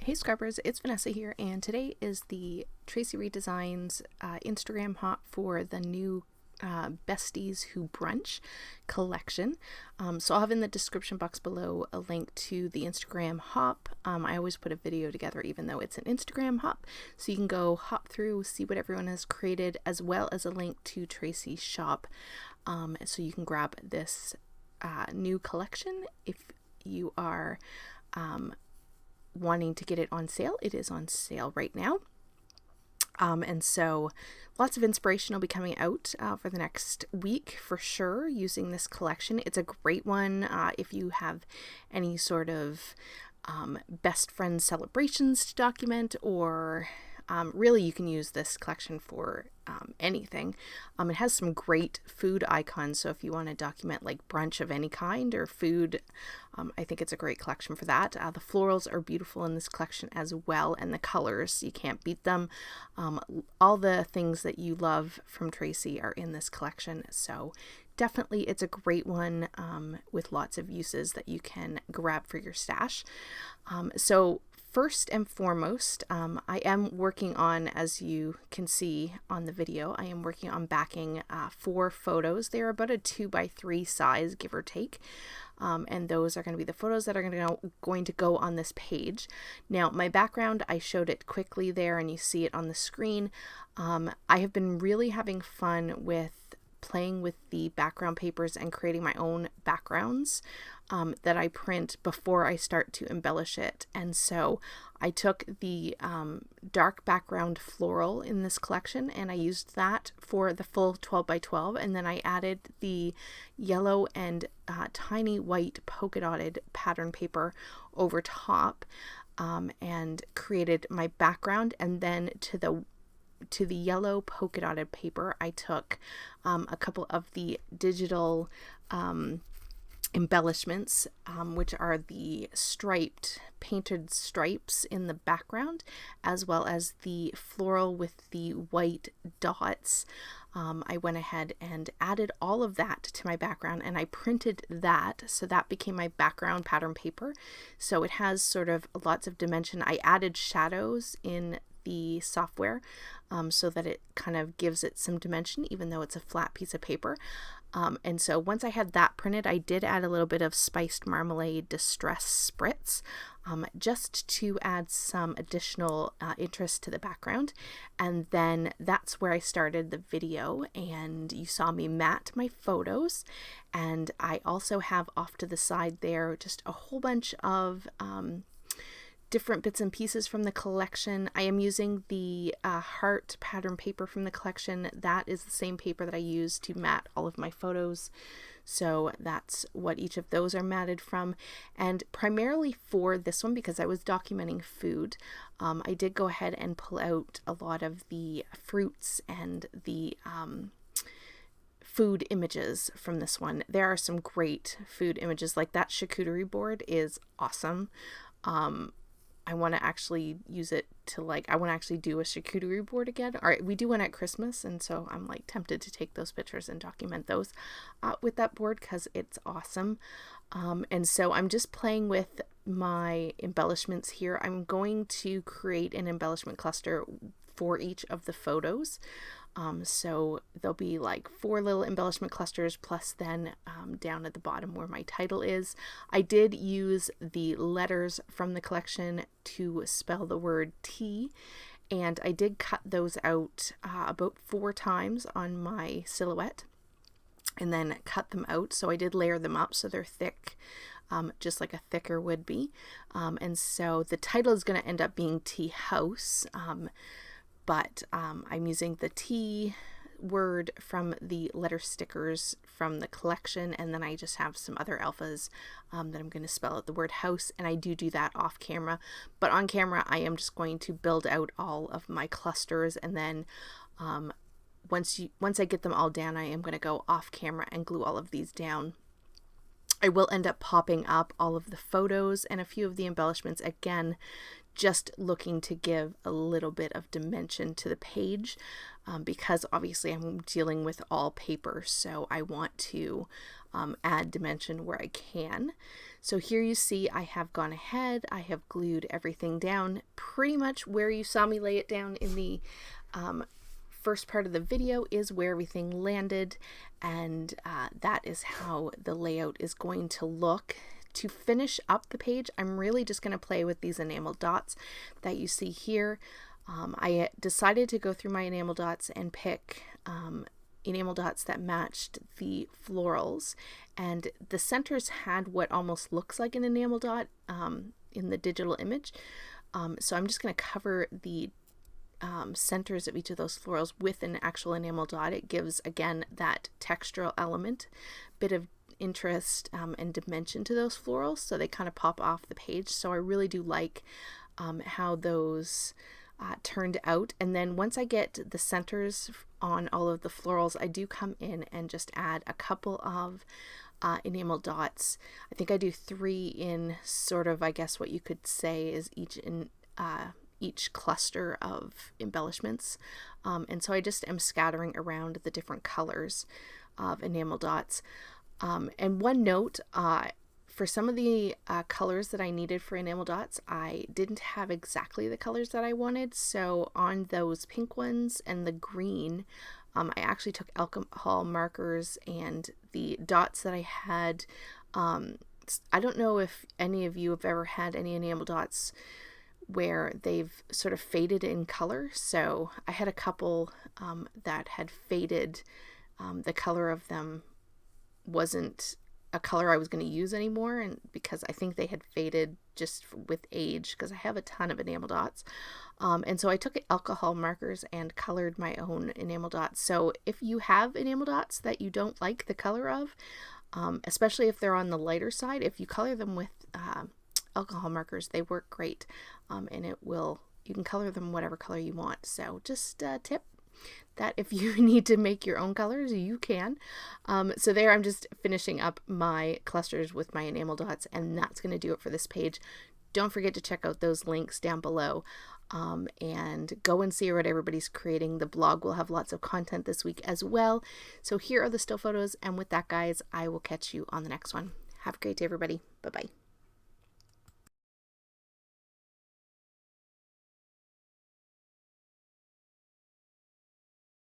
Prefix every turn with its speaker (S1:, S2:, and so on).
S1: Hey Scrubbers, it's Vanessa here, and today is the Traci Redesigns Instagram hop for the new Besties Who Brunch collection. So I'll have in the description box below a link to the Instagram hop. I always put a video together even though it's an Instagram hop, so you can go hop through, see what everyone has created, as well as a link to Traci's shop, so you can grab this new collection if you are wanting to get it on sale. It is on sale right now. And so lots of inspiration will be coming out for the next week for sure using this collection. It's a great one if you have any sort of best friend celebrations to document, or really you can use this collection for anything. It has some great food icons, so if you want to document like brunch of any kind or food, I think it's a great collection for that. The florals are beautiful in this collection as well, and the colors, you can't beat them. All the things that you love from Traci are in this collection, so definitely it's a great one with lots of uses that you can grab for your stash. So first and foremost, I am working on, as you can see on the video, I am working on backing 4 photos. They're about a 2x3 size, give or take. And those are going to be the photos that are going to go on this page. Now, my background, I showed it quickly there, and you see it on the screen. I have been really having fun with playing with the background papers and creating my own backgrounds that I print before I start to embellish it. And so I took the dark background floral in this collection and I used that for the full 12x12, and then I added the yellow and tiny white polka dotted pattern paper over top and created my background. And then to the yellow polka dotted paper, I took a couple of the digital embellishments, which are the painted stripes in the background, as well as the floral with the white dots. I went ahead and added all of that to my background, and I printed that, so that became my background pattern paper. So it has sort of lots of dimension. I added shadows in the software so that it kind of gives it some dimension, even though it's a flat piece of paper. And so once I had that printed, I did add a little bit of spiced marmalade distress spritz just to add some additional interest to the background. And then that's where I started the video, and you saw me mat my photos. And I also have off to the side there just a whole bunch of different bits and pieces from the collection. I am using the heart pattern paper from the collection. That is the same paper that I use to mat all of my photos. So that's what each of those are matted from. And primarily for this one, because I was documenting food, I did go ahead and pull out a lot of the fruits and the food images from this one. There are some great food images, like that charcuterie board is awesome. I want to actually use it to I want to actually do a charcuterie board again. All right, we do one at Christmas, and so I'm tempted to take those pictures and document those with that board because it's awesome. And so I'm just playing with my embellishments here. I'm going to create an embellishment cluster for each of the photos. So there'll be 4 little embellishment clusters, plus then down at the bottom where my title is. I did use the letters from the collection to spell the word tea, and I did cut those out about 4 times on my silhouette and then cut them out. So I did layer them up so they're thick, just like a thicker would be. And so the title is going to end up being Tea House. But I'm using the T word from the letter stickers from the collection, and then I just have some other alphas that I'm going to spell out the word house, and I do that off camera. But on camera, I am just going to build out all of my clusters, and then once I get them all down, I am going to go off camera and glue all of these down. I will end up popping up all of the photos and a few of the embellishments, again, just looking to give a little bit of dimension to the page. because obviously I'm dealing with all paper, so I want to add dimension where I can. So here you see I have gone ahead, I have glued everything down pretty much where you saw me lay it down in the first part of the video is where everything landed, and that is how the layout is going to look. To finish up the page, I'm really just going to play with these enamel dots that you see here. I decided to go through my enamel dots and pick enamel dots that matched the florals, and the centers had what almost looks like an enamel dot in the digital image. So I'm just going to cover the centers of each of those florals with an actual enamel dot. It gives, again, that textural element, bit of interest and dimension to those florals, so they kind of pop off the page. So I really do like how those turned out. And then once I get the centers on all of the florals, I do come in and just add a couple of enamel dots. I think I do 3 in sort of, I guess what you could say is each cluster of embellishments. And so I just am scattering around the different colors of enamel dots. And one note, for some of the colors that I needed for enamel dots, I didn't have exactly the colors that I wanted. So on those pink ones and the green, I actually took alcohol markers, and the dots that I had, I don't know if any of you have ever had any enamel dots where they've sort of faded in color. So I had a couple that had faded. The color of them wasn't a color I was going to use anymore, and because I think they had faded just with age, because I have a ton of enamel dots. And so I took alcohol markers and colored my own enamel dots. So if you have enamel dots that you don't like the color of, especially if they're on the lighter side, if you color them with alcohol markers, they work great, and you can color them whatever color you want. So just a tip that if you need to make your own colors, you can. So there, I'm just finishing up my clusters with my enamel dots, and that's going to do it for this page. Don't forget to check out those links down below, and go and see what everybody's creating. The blog will have lots of content this week as well. So here are the still photos, and with that, guys, I will catch you on the next one. Have a great day, everybody. Bye-bye.